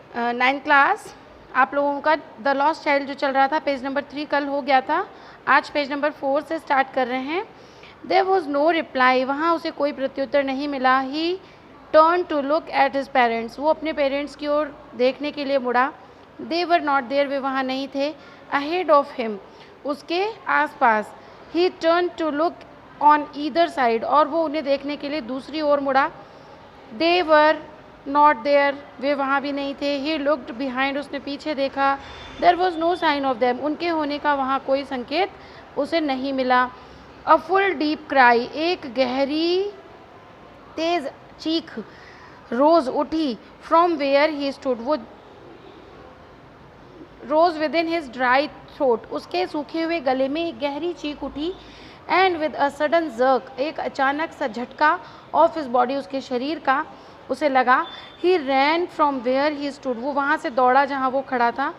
9th class आप लोगों का द लॉस्ट चाइल्ड जो चल रहा था पेज नंबर 3 कल हो गया था, आज पेज नंबर 4 से स्टार्ट कर रहे हैं। देयर वॉज नो रिप्लाई, वहाँ उसे कोई प्रत्युत्तर नहीं मिला। He turn to look at his parents, वो अपने पेरेंट्स की ओर देखने के लिए मुड़ा। दे वर नॉट देयर, वे वहाँ नहीं थे। अहेड ऑफ हिम, उसके आसपास। He turn to look on either side, और वो उन्हें देखने के लिए दूसरी ओर मुड़ा। दे वर नॉट देयर, वे वहाँ भी नहीं थे। ही लुक्ड बिहाइंड, उसने पीछे देखा। There was no sign of them, उनके होने का वहाँ कोई संकेत उसे नहीं मिला। अ फुल डीप क्राई, एक गहरी तेज चीख रोज उठी। फ्रॉम वेयर ही स्टूड, वो rose within his dry throat, उसके सूखे हुए गले में एक गहरी चीख उठी। And with a sudden jerk, एक अचानक सा झटका ऑफ हिज बॉडी, उसके शरीर का उसे लगा। He ran from where he stood, वो वहाँ से दौड़ा जहाँ वो खड़ा था।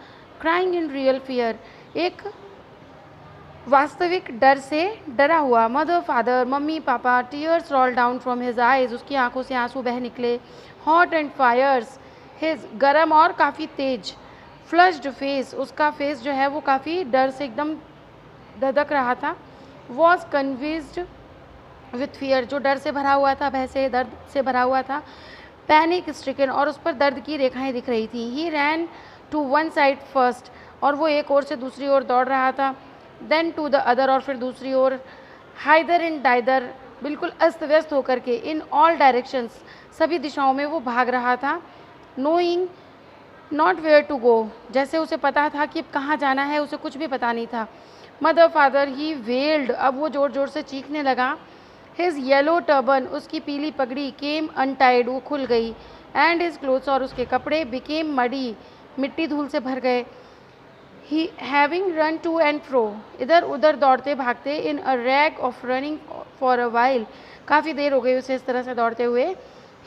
क्राइंग इन रियल फियर, एक वास्तविक डर से डरा हुआ। Mother father, mummy papa. Tears roll down from his eyes, उसकी आंखों से आंसू बह निकले। हॉट एंड फायर्स हिज, गर्म और काफ़ी तेज। फ्लश्ड फेस, उसका फेस जो है वो काफ़ी डर से एकदम धधक रहा था। वॉज कन्विज्ड विथ फियर, जो डर से भरा हुआ था, भय से, दर्द से भरा हुआ था। पैनिक स्ट्रिकन, और उस पर दर्द की रेखाएं दिख रही थी। He ran to one side first, और वो एक ओर से दूसरी ओर दौड़ रहा था। देन टू द अदर, और फिर दूसरी ओर। हाइदर एंड डाइदर, बिल्कुल अस्त व्यस्त होकर के। इन ऑल डायरेक्शंस, सभी दिशाओं में वो भाग रहा था। Knowing not where to go, जैसे उसे पता था कि कहाँ जाना है, उसे कुछ भी पता नहीं था। मदर फादर, ही वेल्ड, अब वो ज़ोर ज़ोर से चीखने लगा। हिज येलो टर्बन, उसकी पीली पगड़ी, केम अनटाइड, वो खुल गई। एंड हिज क्लोथ्स, और उसके कपड़े, बिकेम मडी, मिट्टी धूल से भर गए। He having run to and fro, इधर उधर दौड़ते भागते। In a rage of running for a while, काफ़ी देर हो गई उसे इस तरह से दौड़ते हुए।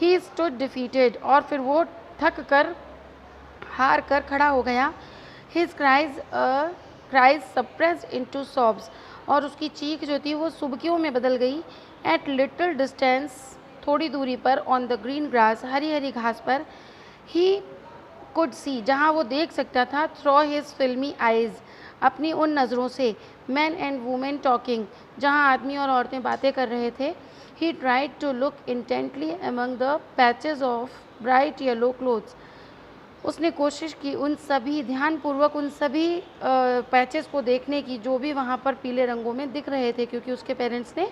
ही स्टूड डिफीटेड, और फिर वो थक कर, हार कर खड़ा हो गया। हिज क्राइज सप्रेस्ड इनटू सॉब्स, और उसकी चीख जो थी वो सुबकियों में बदल गई। एट लिटिल डिस्टेंस, थोड़ी दूरी पर। On the green grass, Hari Hari घास पर। ही कुड सी, जहाँ वो देख सकता था। थ्रो हिज फिल्मी आइज, अपनी उन नज़रों से। मैन एंड वुमेन टॉकिंग, जहाँ आदमी और औरतें बातें कर रहे थे। He tried to look intently among the patches of bright yellow clothes, उसने कोशिश की उन सभी, ध्यानपूर्वक उन सभी पैचेस को देखने की जो भी वहाँ पर पीले रंगों में दिख रहे थे, क्योंकि उसके पेरेंट्स ने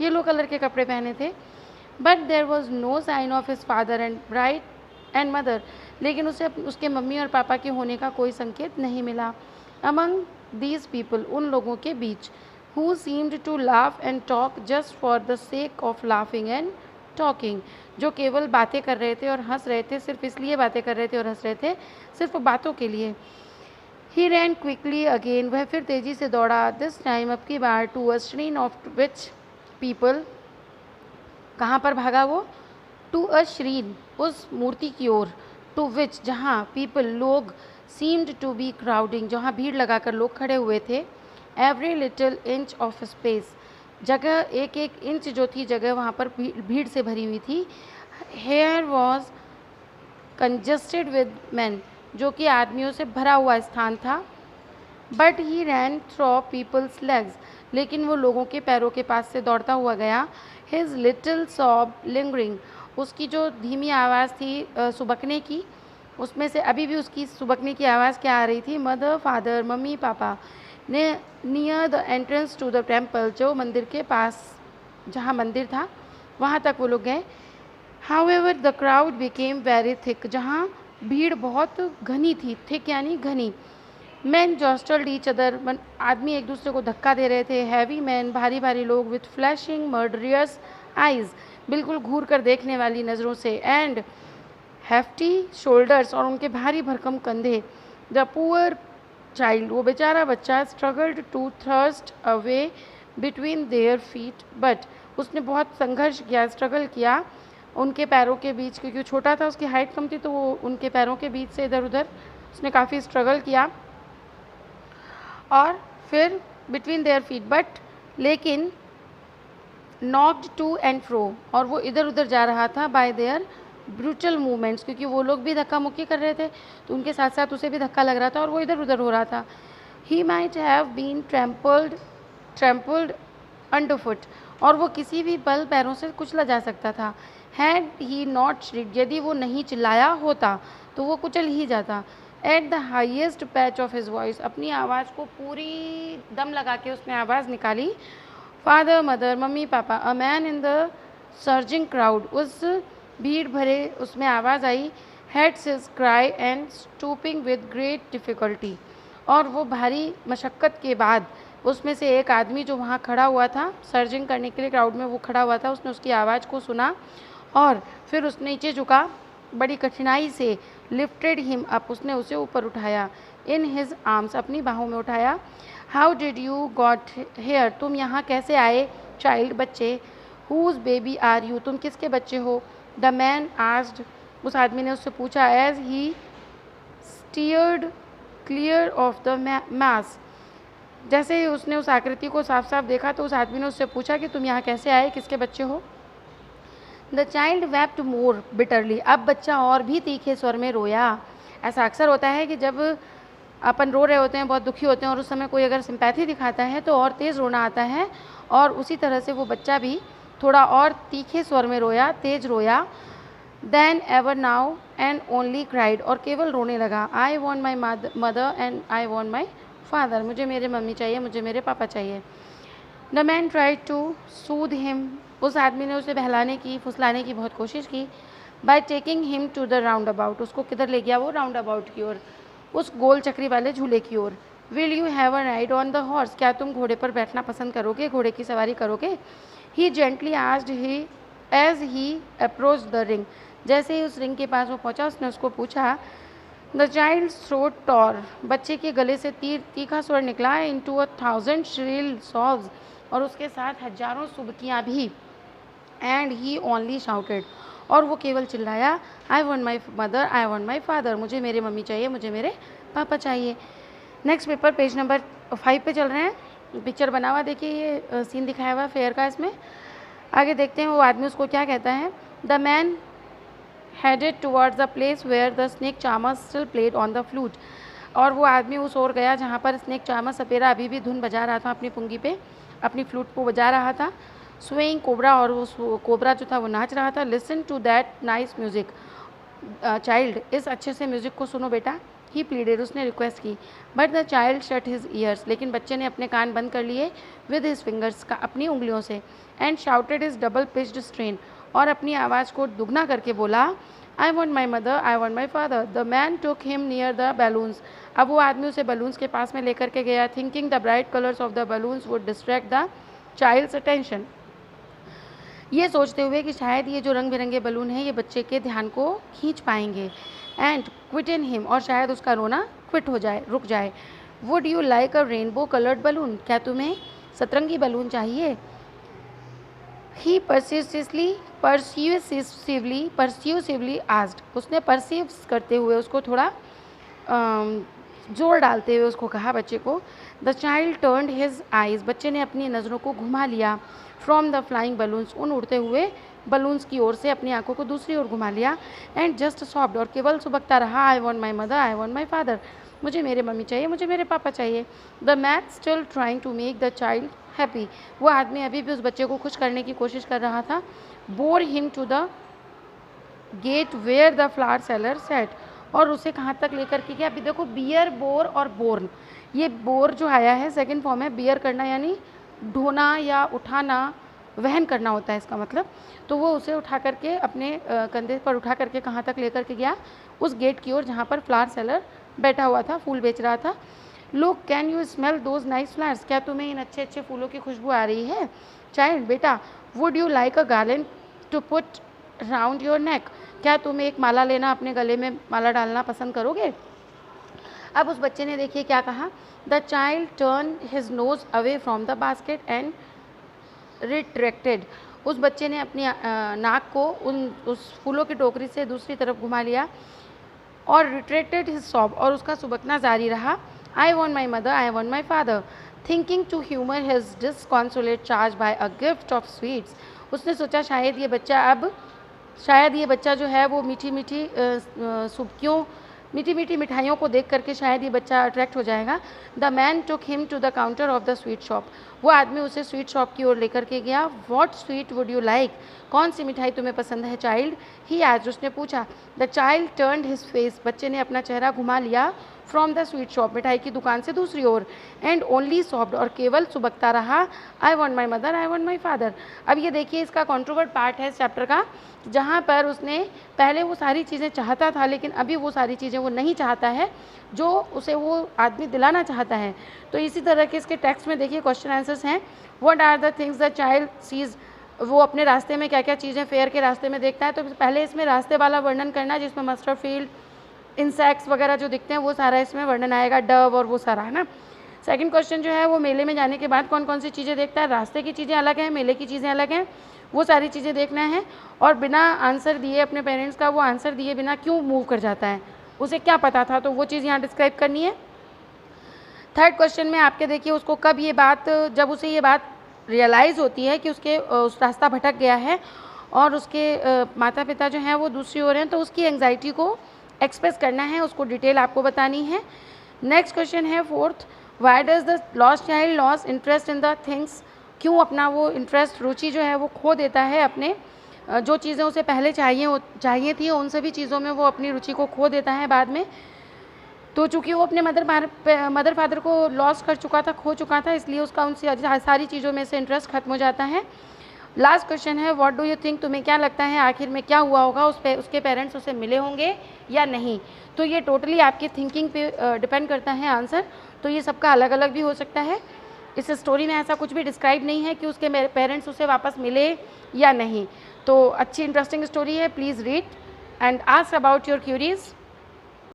येलो कलर के कपड़े पहने थे। But there was no sign of his father and bright and mother, लेकिन उसे उसके मम्मी और पापा के होने का कोई संकेत नहीं मिला। अमंग दीज पीपल, उन लोगों के बीच। Who seemed to laugh and talk just for the sake of laughing and talking, जो केवल बातें कर रहे थे और हंस रहे थे, सिर्फ इसलिए बातें कर रहे थे और हंस रहे थे, सिर्फ बातों के लिए। ही रैन क्विकली अगेन, वह फिर तेजी से दौड़ा। दिस टाइम, अब की बार। To a stream of which people, कहाँ पर भागा वो? टू अ श्रीन, उस मूर्ति की ओर। टू विच, जहाँ। पीपल, लोग। सीम्ड टू बी क्राउडिंग, जहाँ भीड़ लगाकर लोग खड़े हुए थे। Every little inch of space, जगह, एक एक इंच जो थी जगह वहाँ पर भीड़ से भरी हुई थी। Here was congested with man, जो कि आदमियों से भरा हुआ स्थान था। But he ran through people's legs, लेकिन वो लोगों के पैरों के पास से दौड़ता हुआ गया। हिज लिटिल सॉब लिंगरिंग, उसकी जो धीमी आवाज़ थी सुबकने की, उसमें से अभी भी उसकी सुबकने की आवाज़ क्या आ रही थी? Mother father, mummy papa. ने near the entrance to the temple, जो मंदिर के पास, जहाँ मंदिर था वहाँ तक वो लोग गए। However the crowd became very thick, जहाँ भीड़ बहुत घनी थी। थिक यानी घनी। मैन जॉस्टल्ड ईच अदर, आदमी एक दूसरे को धक्का दे रहे थे। हैवी मैन, भारी भारी लोग। विथ फ्लैशिंग मर्डरियस आइज, बिल्कुल घूर कर देखने वाली नज़रों से। एंड हेफ्टी शोल्डर्स, और उनके भारी भरकम कंधे। द पुअर चाइल्ड, वो बेचारा बच्चा। Struggled to thrust away between their feet, but उसने बहुत संघर्ष किया, स्ट्रगल किया उनके पैरों के बीच, क्योंकि छोटा था, उसकी हाइट कम थी, तो वो उनके पैरों के बीच से इधर उधर उसने काफ़ी स्ट्रगल किया। और फिर बिटवीन देयर फीट, बट, लेकिन नॉक्ड टू एंड फ्रो, और वो इधर उधर जा रहा था। बाय देयर ब्रूटल मूवमेंट्स, क्योंकि वो लोग भी धक्का मुक्की कर रहे थे तो उनके साथ साथ उसे भी धक्का लग रहा था और वो इधर उधर हो रहा था। He might have been trampled underfoot, और वो किसी भी पल पैरों से कुचला जा सकता था। हैड ही नॉट श्रिड, यदि वो नहीं चिल्लाया होता तो वो कुचल ही जाता। At the highest patch of his voice, अपनी आवाज़ को पूरी दम लगा के उसने आवाज़ निकाली। Father mother, mummy papa, a man in the surging crowd, उस भीड़ भरे उसमें आवाज़ आई। हेड्स his cry and stooping with great difficulty, और वो भारी मशक्क़त के बाद उसमें से एक आदमी जो वहाँ खड़ा हुआ था सर्जिंग करने के लिए क्राउड में, वो खड़ा हुआ था, उसने उसकी आवाज़ को सुना और फिर उस नीचे झुका, बड़ी कठिनाई से लिफ्टेड हिम अप, उसने उसे ऊपर उठाया। इन हिज आर्म्स, अपनी बाहों में उठाया। How did you got hair, तुम यहाँ कैसे आए। चाइल्ड, बच्चे। हुज बेबी आर यू, तुम किसके बच्चे हो। द मैन आस्क्ड, उस आदमी ने उससे पूछा। As he steered clear of the mass, जैसे ही उसने उस आकृति को साफ साफ देखा तो उस आदमी ने उससे पूछा कि तुम यहाँ कैसे आए, किसके बच्चे हो। The child wept more bitterly, अब बच्चा और भी तीखे स्वर में रोया। ऐसा अक्सर होता है कि जब अपन रो रहे होते हैं, बहुत दुखी होते हैं, और उस समय कोई अगर सिंपैथी दिखाता है तो और तेज़ रोना आता है, और उसी तरह से वो बच्चा भी थोड़ा और तीखे स्वर में रोया, तेज रोया। Then ever now and only cried, और केवल रोने लगा। I want my mother and I want my father, मुझे मेरे मम्मी चाहिए, मुझे मेरे पापा चाहिए। The man tried to soothe him, उस आदमी ने उसे बहलाने की, फुसलाने की बहुत कोशिश की। By taking him to the roundabout, उसको किधर ले गया वो, राउंड अबाउट की ओर, उस गोल चक्री वाले झूले की ओर। Will you have a ride on the horse, क्या तुम घोड़े पर बैठना पसंद करोगे, घोड़े की सवारी करोगे। He gently asked he as he approach the ring, जैसे ही उस रिंग के पास वो पहुंचा उसने उसको पूछा। द चाइल्ड थ्रोट टॉर, बच्चे के गले से तीखा स्वर निकला। इनटू 1,000 श्रिल सॉब्स, और उसके साथ हजारों सुबकियाँ भी। एंड ही ओनली शाउटेड, और वो केवल चिल्लाया। आई want my mother, I want my father, मुझे मेरे मम्मी चाहिए, मुझे मेरे पापा चाहिए। नेक्स्ट पेपर पेज नंबर 5 पे चल रहे हैं। पिक्चर बना हुआ, देखिए ये सीन दिखाया हुआ फेयर का। इसमें आगे देखते हैं वो आदमी उसको क्या कहता है। The man headed towards the place where the snake charmer still played on the flute, और वो आदमी उस ओर गया जहाँ पर स्नेक चार्मर सपेरा अभी भी धुन बजा रहा था अपनी पुंगी पे, अपनी फ्लूट को बजा रहा था। स्वेइंग कोबरा, और वो कोबरा जो था वो नाच रहा था। Listen to that nice music child, इस अच्छे से म्यूजिक को सुनो बेटा। ही प्लीडेड, उसने रिक्वेस्ट की। But the child shut his ears, लेकिन बच्चे ने अपने कान बंद कर लिए। विद हिज फिंगर्स, का अपनी उंगलियों से। And shouted his double pitched strain, और अपनी आवाज़ को दुगना करके बोला। आई want my mother, I want my father. The man took him near the balloons, अब वो आदमी उसे बलून्स के पास में लेकर के गया। Thinking the bright colours of the balloons would distract the child's attention, ये सोचते हुए कि शायद ये जो रंग बिरंगे बलून हैं ये बच्चे के ध्यान को खींच पाएंगे। एंड क्विट इन हिम, और शायद उसका रोना क्विट हो जाए, रुक जाए। Would you like a rainbow coloured balloon, क्या तुम्हें सतरंगी बलून चाहिए। ही परस्यूसिवली आस्क्ड, उसने परसीव करते हुए उसको थोड़ा जोर डालते हुए उसको कहा बच्चे को। The child turned his eyes, बच्चे ने अपनी नज़रों को घुमा लिया। फ्रॉम द फ्लाइंग बलून्स, उन उड़ते हुए बलून्स की ओर से अपनी आंखों को दूसरी ओर घुमा लिया। एंड जस्ट सॉफ्ट, और केवल सुबकता रहा। I want my mother, I want my father, मुझे मेरे मम्मी चाहिए, मुझे मेरे पापा चाहिए। The man still trying to make the child happy, वो आदमी अभी भी उस बच्चे को खुश करने की कोशिश कर रहा था। Bore him to the gate where the flower seller sat, और उसे कहाँ तक लेकर के गया। अभी देखो बियर, बोर और बोर्न, ये बोर जो आया है सेकंड फॉर्म है। बियर करना यानी ढोना या उठाना, वहन करना होता है इसका मतलब। तो वो उसे उठा करके अपने कंधे पर उठा करके कहाँ तक लेकर के गया, उस गेट की ओर जहाँ पर फ्लावर सेलर बैठा हुआ था, फूल बेच रहा था। Look, can you smell those nice flowers, क्या तुम्हें इन अच्छे अच्छे फूलों की खुशबू आ रही है। चाइल्ड, बेटा। Would you like a garland to put round your neck, क्या तुम एक माला लेना, अपने गले में माला डालना पसंद करोगे। अब उस बच्चे ने देखिए क्या कहा। The child turn his nose away from the basket and retracted, उस बच्चे ने अपनी नाक को उस फूलों की टोकरी से दूसरी तरफ घुमा लिया। और रिट्रैक्टेड हिज सॉब, और उसका सुबकना जारी रहा। I want my mother, I want my father, thinking to humour his disconsolate charge by a gift of sweets, उसने सोचा शायद ये बच्चा अब शायद ये बच्चा जो है वो मीठी मीठी सुबकियों मीठी मीठी मिठाइयों को देख करके शायद ये बच्चा अट्रैक्ट हो जाएगा। The man took him to the counter of the sweet shop, वो आदमी उसे स्वीट शॉप की ओर लेकर के गया। What sweet would you like, कौन सी मिठाई तुम्हें पसंद है चाइल्ड, ही आज, उसने पूछा। The child turned his face, बच्चे ने अपना चेहरा घुमा लिया फ्रॉम द स्वीट शॉप, मिठाई की दुकान से दूसरी ओर। एंड ओनली सॉफ्ट, और केवल सुबकता रहा, I want my mother, I want my father. अब ये देखिए इसका कॉन्ट्रोवर्ट पार्ट है इस चैप्टर का, जहाँ पर उसने पहले वो सारी चीज़ें चाहता था लेकिन अभी वो सारी चीज़ें वो नहीं चाहता है जो उसे वो आदमी दिलाना चाहता है। तो इसी तरह के इसके टेक्स्ट में देखिए क्वेश्चन आंसर्स हैं। What are the things the child sees, वो अपने रास्ते में क्या क्या चीज़ें फेयर के रास्ते में देखता है। तो पहले इसमें रास्ते वाला वर्णन करना है जिसमें मस्टर्ड फील्ड, इंसेक्ट्स वगैरह जो दिखते हैं वो सारा इसमें वर्णन आएगा, डव और वो सारा, है ना। सेकंड क्वेश्चन जो है वो मेले में जाने के बाद कौन कौन सी चीज़ें देखता है, रास्ते की चीज़ें अलग हैं, मेले की चीज़ें अलग हैं, वो सारी चीज़ें देखना है। और बिना आंसर दिए अपने पेरेंट्स का, वो आंसर दिए बिना क्यों मूव कर जाता है, उसे क्या पता था, तो वो चीज़ यहाँ डिस्क्राइब करनी है। थर्ड क्वेश्चन में आपके देखिए उसको कब ये बात, जब उसे ये बात रियलाइज़ होती है कि उसके उस रास्ता भटक गया है और उसके माता पिता जो हैं वो दूसरी ओर हैं, तो उसकी एंग्जाइटी को एक्सप्रेस करना है, उसको डिटेल आपको बतानी है। नेक्स्ट क्वेश्चन है fourth, why does the lost child loss interest in the things, क्यों अपना वो इंटरेस्ट, रुचि जो है वो खो देता है अपने, जो चीज़ें उसे पहले चाहिए थी उन सभी चीज़ों में वो अपनी रुचि को खो देता है बाद में। तो चूँकि वो अपने मदर फादर को लॉस कर चुका था, खो चुका था, इसलिए उसका उन सारी चीज़ों में से इंटरेस्ट खत्म हो जाता है। लास्ट क्वेश्चन है, व्हाट डू यू थिंक, तुम्हें क्या लगता है आखिर में क्या हुआ होगा, उसके पेरेंट्स उसे मिले होंगे या नहीं। तो ये टोटली आपकी थिंकिंग पे डिपेंड करता है आंसर। तो ये सबका अलग अलग भी हो सकता है। इस स्टोरी में ऐसा कुछ भी डिस्क्राइब नहीं है कि उसके पेरेंट्स उसे वापस मिले या नहीं। तो अच्छी इंटरेस्टिंग स्टोरी है, please read and ask about your curies.